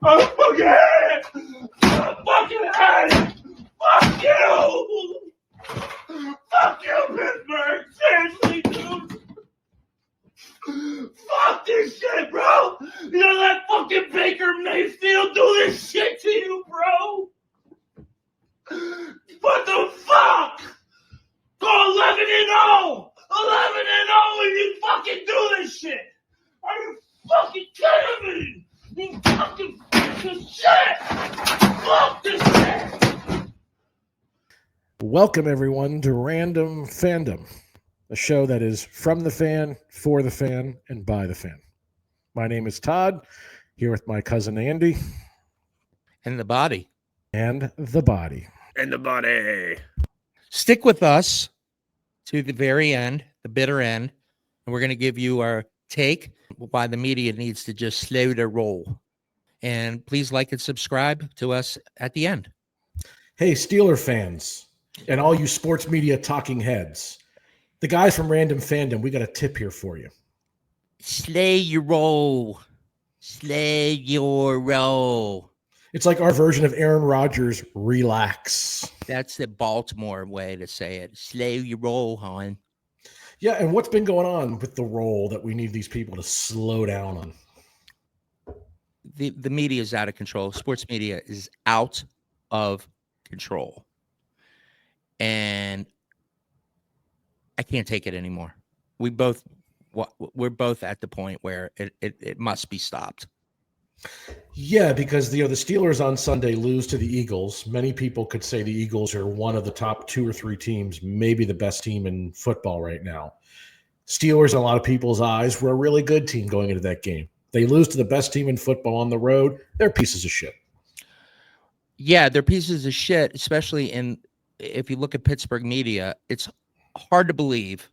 I fucking hate it. I fucking hate it. Fuck you. Fuck you, Pittsburgh. Seriously, dude. Fuck this shit, bro. You know that fucking Baker Mayfield do this shit to you, bro? What the fuck? Go 11-0. 11-0 and you fucking do this shit. Are you fucking kidding me? You fucking piece of shit. Fuck this shit. Welcome, everyone, to Random Fandom, a show that is from the fan, for the fan, and by the fan. My name is Todd, here with my cousin Andy. And the body. And the body. And the body. Stick with us to the very end, the bitter end, and we're going to give you our take why the media needs to just slow their roll. And please like and subscribe to us at the end. Hey, Steeler fans, and all you sports media talking heads, the guys from Random Fandom, we got a tip here for you. Slay your roll. Slay your roll. It's like our version of Aaron Rodgers, relax. That's the Baltimore way to say it. Slay your roll, hon. Yeah, and what's been going on with the roll that we need these people to slow down on? The media is out of control. Sports media is out of control. And I can't take it anymore. We're both at the point where it must be stopped. Yeah, because the Steelers on Sunday lose to the Eagles. Many people could say the Eagles are one of the top 2 or 3 teams, maybe the best team in football right now. Steelers, in a lot of people's eyes, were a really good team going into that game. They lose to the best team in football on the road. They're pieces of shit. Yeah, they're pieces of shit, especially if you look at Pittsburgh media. It's hard to believe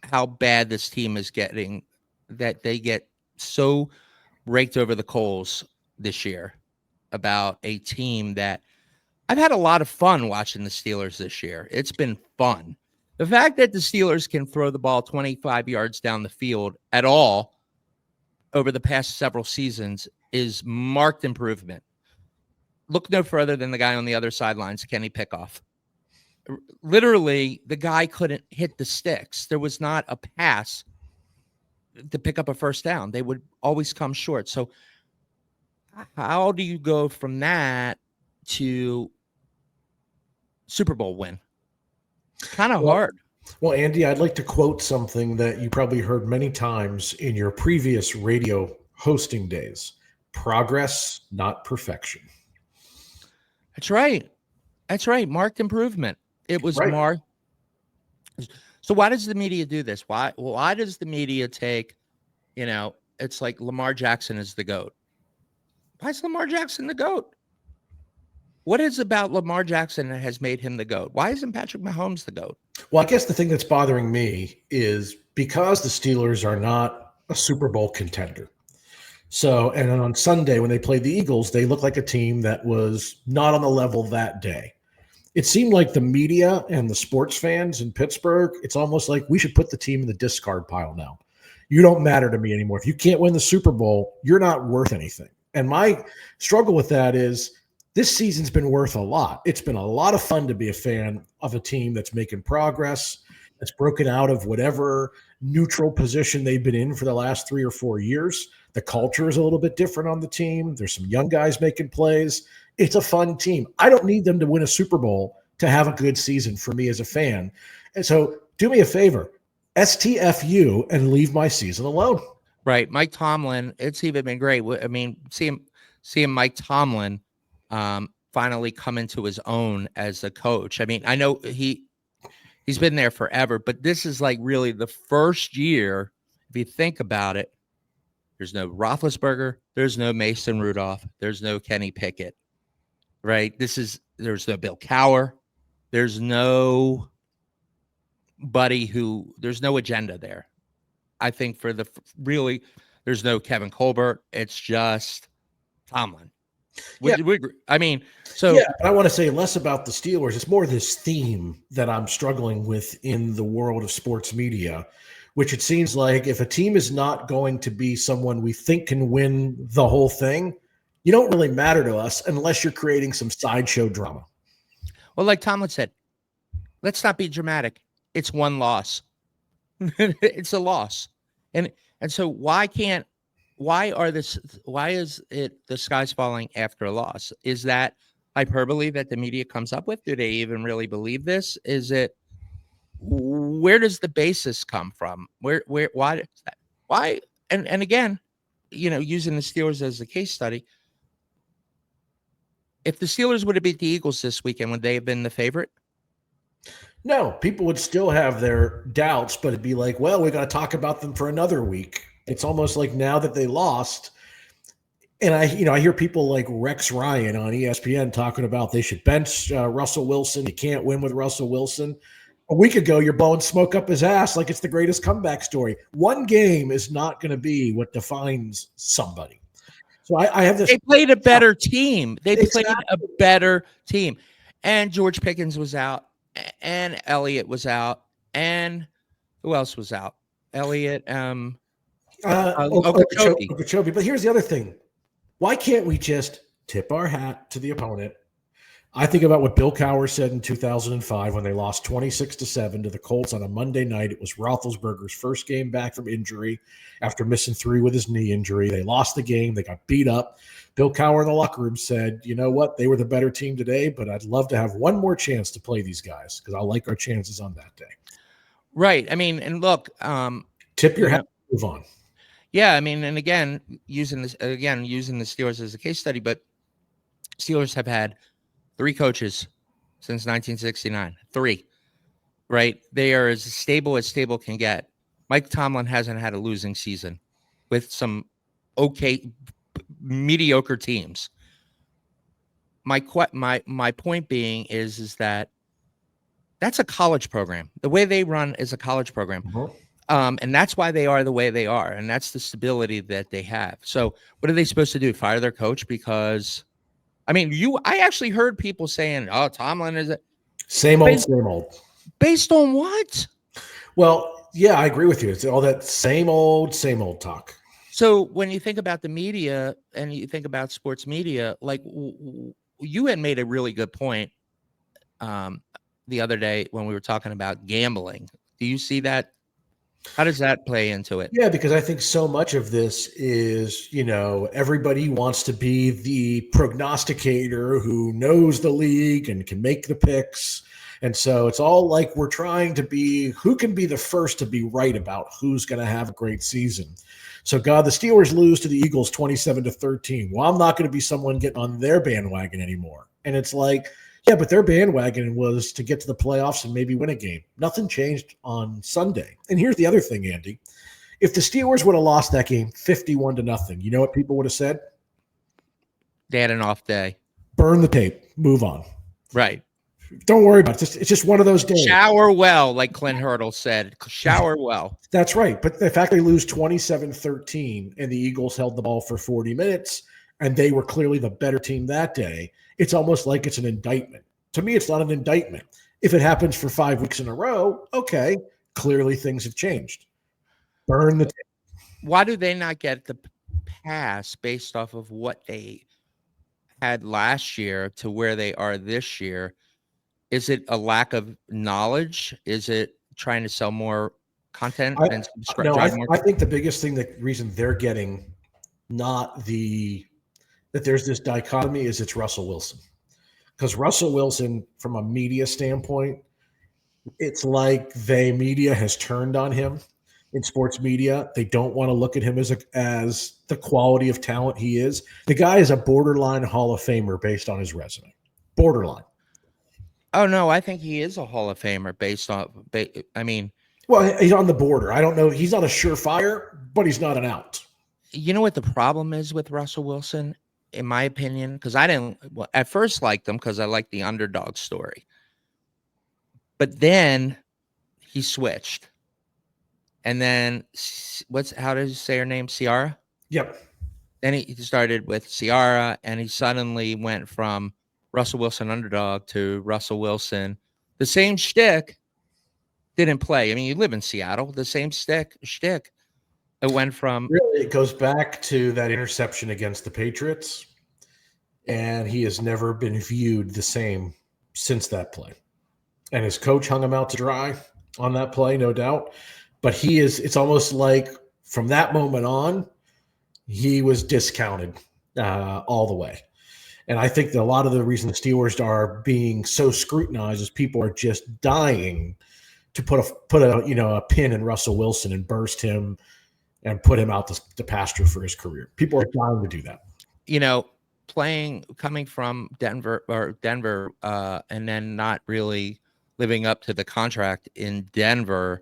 how bad this team is getting, that they get so raked over the coals this year about a team that I've had a lot of fun watching the Steelers this year. It's been fun. The fact that the Steelers can throw the ball 25 yards down the field at all over the past several seasons is marked improvement. Look no further than the guy on the other sidelines, Kenny Pickett. Literally, the guy couldn't hit the sticks. There was not a pass to pick up a first down. They would always come short. So how do you go from that to Super Bowl win? Kind of hard. Well, Andy, I'd like to quote something that you probably heard many times in your previous radio hosting days. Progress, not perfection. That's right. That's right. Marked improvement. It was right. marked. So why does the media do this? Why does the media take, it's like Lamar Jackson is the GOAT. Why is Lamar Jackson the GOAT? What is about Lamar Jackson that has made him the GOAT? Why isn't Patrick Mahomes the GOAT? Well, I guess the thing that's bothering me is because the Steelers are not a Super Bowl contender. So, and on Sunday when they played the Eagles, they looked like a team that was not on the level that day. It seemed like the media and the sports fans in Pittsburgh, it's almost like we should put the team in the discard pile now. You don't matter to me anymore. If you can't win the Super Bowl, you're not worth anything. And my struggle with that is this season's been worth a lot. It's been a lot of fun to be a fan of a team that's making progress, that's broken out of whatever neutral position they've been in for the last 3 or 4 years. The culture is a little bit different on the team. There's some young guys making plays. It's a fun team. I don't need them to win a Super Bowl to have a good season for me as a fan. And so do me a favor, STFU, and leave my season alone. Right. Mike Tomlin, it's even been great. I mean, seeing Mike Tomlin finally come into his own as a coach. I mean, I know he's been there forever, but this is like really the first year, if you think about it. There's no Roethlisberger. There's no Mason Rudolph. There's no Kenny Pickett. Right. There's no Bill Cowher. There's no there's no agenda there. I think there's no Kevin Colbert. It's just Tomlin. I want to say less about the Steelers. It's more this theme that I'm struggling with in the world of sports media, which it seems like if a team is not going to be someone we think can win the whole thing, You don't really matter to us unless you're creating some sideshow drama. Well, like Tomlin said, let's not be dramatic. It's one loss. It's a loss. And so why is it the sky's falling after a loss? Is that hyperbole that the media comes up with? Do they even really believe this? Is it, where does the basis come from? Why? And again, using the Steelers as a case study, if the Steelers would have beat the Eagles this weekend, would they have been the favorite? No, people would still have their doubts, but it'd be like, well, we got to talk about them for another week. It's almost like now that they lost, and I hear people like Rex Ryan on ESPN talking about they should bench Russell Wilson. You can't win with Russell Wilson. A week ago, you're blowing smoke up his ass like it's the greatest comeback story. One game is not going to be what defines somebody. So I have this. They played a better team. They played a better team. And George Pickens was out, and Elliott was out, and who else was out? Elliott, Okeechobee. But here's the other thing. Why can't we just tip our hat to the opponent? I think about what Bill Cowher said in 2005 when they lost 26-7 to the Colts on a Monday night. It was Roethlisberger's first game back from injury after missing 3 with his knee injury. They lost the game. They got beat up. Bill Cowher in the locker room said, you know what? They were the better team today, but I'd love to have one more chance to play these guys because I like our chances on that day. Right. I mean, and look. Tip your hat, move on. Yeah, I mean, and again, using the Steelers as a case study, but Steelers have had 3 coaches since 1969. 3, right? They are as stable can get. Mike Tomlin hasn't had a losing season with some mediocre teams. My point being is that that's a college program. The way they run is a college program. Mm-hmm. And that's why they are the way they are. And that's the stability that they have. So what are they supposed to do? Fire their coach? Because, I mean, I actually heard people saying, oh, Tomlin is it? Same old. Based on what? Well, yeah, I agree with you. It's all that same old talk. So when you think about the media and you think about sports media, like you had made a really good point the other day when we were talking about gambling. Do you see that? How does that play into it? Yeah, because I think so much of this is, everybody wants to be the prognosticator who knows the league and can make the picks. And so it's all like we're trying to be who can be the first to be right about who's going to have a great season. So, God, the Steelers lose to the Eagles 27-13. Well, I'm not going to be someone getting on their bandwagon anymore. And it's like, yeah, but their bandwagon was to get to the playoffs and maybe win a game. Nothing changed on Sunday. And here's the other thing, Andy. If the Steelers would have lost that game 51-0, you know what people would have said? They had an off day. Burn the tape. Move on. Right. Don't worry about it. It's just one of those days. Shower well, like Clint Hurdle said. Shower well. That's right. But the fact they lose 27-13 and the Eagles held the ball for 40 minutes and they were clearly the better team that day, it's almost like it's an indictment. To me, it's not an indictment. If it happens for 5 weeks in a row, okay, clearly things have changed. Burn the tape. Why do they not get the pass based off of what they had last year to where they are this year? Is it a lack of knowledge? Is it trying to sell more content? I think the biggest thing, the reason they're getting that there's this dichotomy is it's Russell Wilson. Because Russell Wilson, from a media standpoint, it's like the media has turned on him in sports media. They don't want to look at him as the quality of talent he is. The guy is a borderline Hall of Famer based on his resume. Borderline. Oh, no, I think he is a Hall of Famer based on, well, he's on the border. I don't know. He's not a surefire, but he's not an out. You know what the problem is with Russell Wilson, in my opinion? Because I didn't at first like him because I liked the underdog story. But then he switched. And then how does he say her name? Ciara? Yep. Then he started with Ciara and he suddenly went from Russell Wilson underdog to Russell Wilson. The same shtick didn't play. I mean, you live in Seattle. The same shtick. It went from. Really, it goes back to that interception against the Patriots. and he has never been viewed the same since that play. And his coach hung him out to dry on that play, no doubt. But it's almost like from that moment on, he was discounted all the way. And I think that a lot of the reason the Steelers are being so scrutinized is people are just dying to put a pin in Russell Wilson and burst him and put him out to pasture for his career. People are dying to do that. Coming from Denver, and then not really living up to the contract in Denver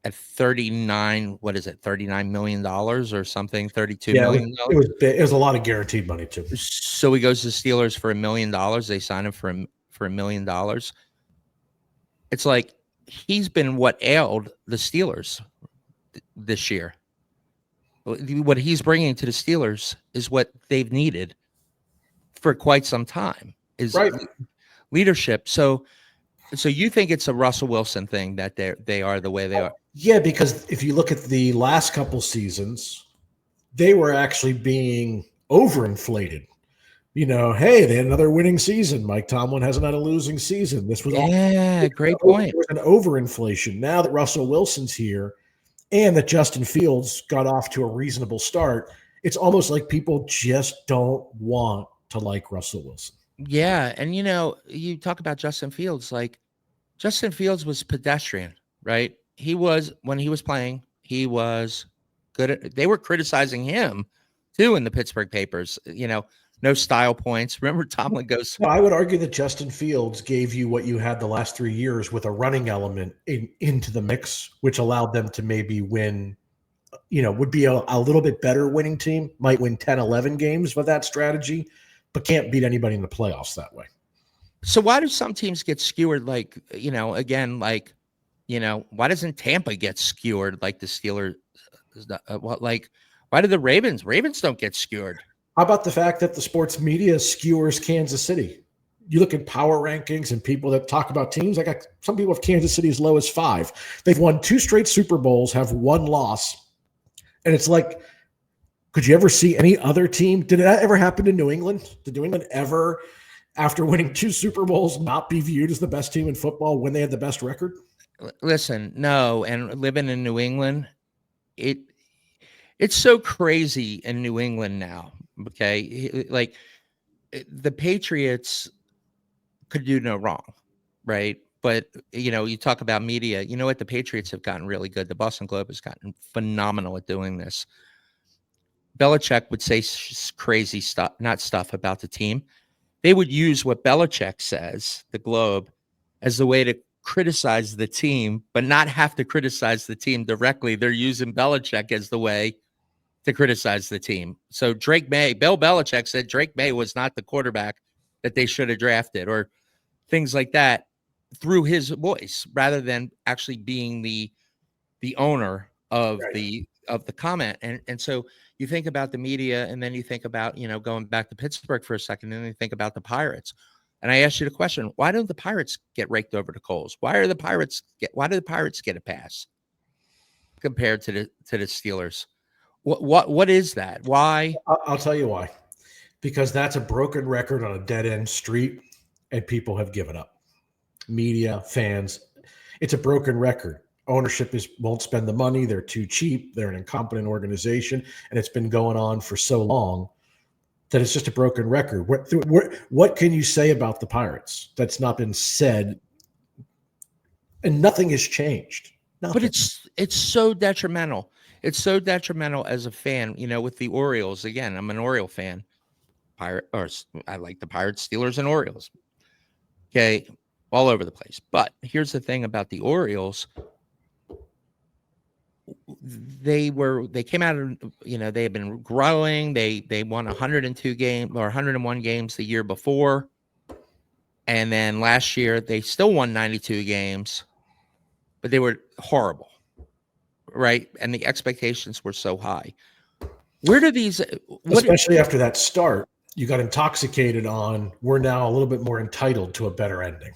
at $39 million or something, $32 million. It was a lot of guaranteed money too. So he goes to Steelers for $1 million. They sign him for $1 million. It's like he's been what ailed the Steelers this year. What he's bringing to the Steelers is what they've needed for quite some time, is leadership. So you think it's a Russell Wilson thing that they are the way they are? Yeah, because if you look at the last couple seasons, they were actually being overinflated. Hey, they had another winning season. Mike Tomlin hasn't had a losing season. This was great point. There was an overinflation. Now that Russell Wilson's here and that Justin Fields got off to a reasonable start, it's almost like people just don't want to like Russell Wilson. Yeah, and you talk about Justin Fields, like Justin Fields was pedestrian, right? When he was playing, he was good. They were criticizing him too in the Pittsburgh papers, no style points. Remember Tomlin goes, I would argue that Justin Fields gave you what you had the last 3 years with a running element into the mix, which allowed them to maybe win, would be a little bit better winning team, might win 10, 11 games with that strategy, but can't beat anybody in the playoffs that way. So why do some teams get skewered? Why doesn't Tampa get skewered like the Steelers? Why do the Ravens don't get skewered? How about the fact that the sports media skewers Kansas City? You look at power rankings and people that talk about teams. I got some people have Kansas City as low as 5. They've won 2 straight Super Bowls, have 1 loss. And it's like, could you ever see any other team? Did that ever happen to New England? Did New England ever, after winning 2 Super Bowls, not be viewed as the best team in football when they had the best record? Listen, no. And living in New England, it's so crazy in New England now. Okay. Like the Patriots could do no wrong. Right. But, you talk about media, what? The Patriots have gotten really good. The Boston Globe has gotten phenomenal at doing this. Belichick would say crazy stuff, not stuff about the team. They would use what Belichick says, the Globe, as the way to criticize the team, but not have to criticize the team directly. They're using Belichick as the way to criticize the team. So Bill Belichick said Drake May was not the quarterback that they should have drafted, or things like that, through his voice, rather than actually being the owner of the comment. And so you think about the media, and then you think about, going back to Pittsburgh for a second, and then you think about the Pirates. And I asked you the question, why don't the Pirates get raked over the coals? Why do the Pirates get a pass compared to the Steelers? What is that? Why? I'll tell you why. Because that's a broken record on a dead end street, and people have given up. Media, fans, it's a broken record. Ownership won't spend the money. They're too cheap. They're an incompetent organization, and it's been going on for so long that it's just a broken record. What can you say about the Pirates that's not been said? And nothing has changed. Nothing. But it's so detrimental. It's so detrimental as a fan, with the Orioles. Again, I'm an Oriole fan. I like the Pirates, Steelers, and Orioles. Okay, all over the place. But here's the thing about the Orioles. They came out of, they had been growing. They won 102 games or 101 games the year before. And then last year they still won 92 games, but they were horrible. Right. And the expectations were so high. Where do these, especially after that start, you got intoxicated on, we're now a little bit more entitled to a better ending.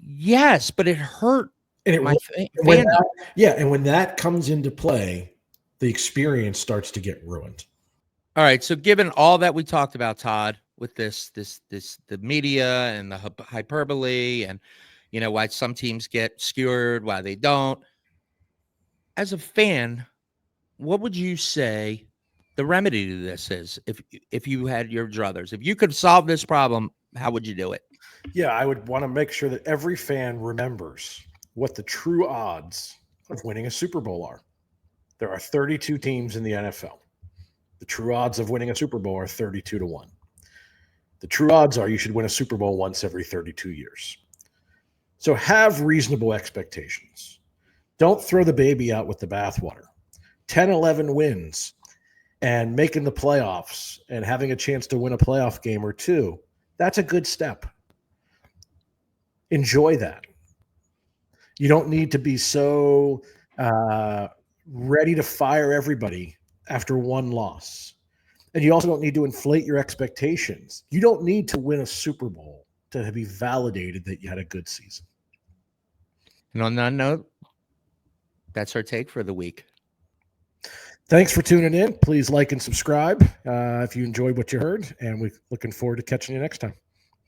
Yes, but it hurt. And when that comes into play, the experience starts to get ruined. All right. So given all that we talked about, Todd, with the media and the hyperbole and, why some teams get skewered, why they don't, as a fan, what would you say the remedy to this is? If you had your druthers, if you could solve this problem, how would you do it? Yeah, I would want to make sure that every fan remembers what the true odds of winning a Super Bowl are. There are 32 teams in the NFL. The true odds of winning a Super Bowl are 32-1. The true odds are you should win a Super Bowl once every 32 years. So have reasonable expectations. Don't throw the baby out with the bathwater. 10, 11 wins and making the playoffs and having a chance to win a playoff game or two, that's a good step. Enjoy that. You don't need to be so ready to fire everybody after one loss. And you also don't need to inflate your expectations. You don't need to win a Super Bowl to be validated that you had a good season. And on that note, that's our take for the week. Thanks for tuning in. Please like and subscribe if you enjoyed what you heard. And we're looking forward to catching you next time.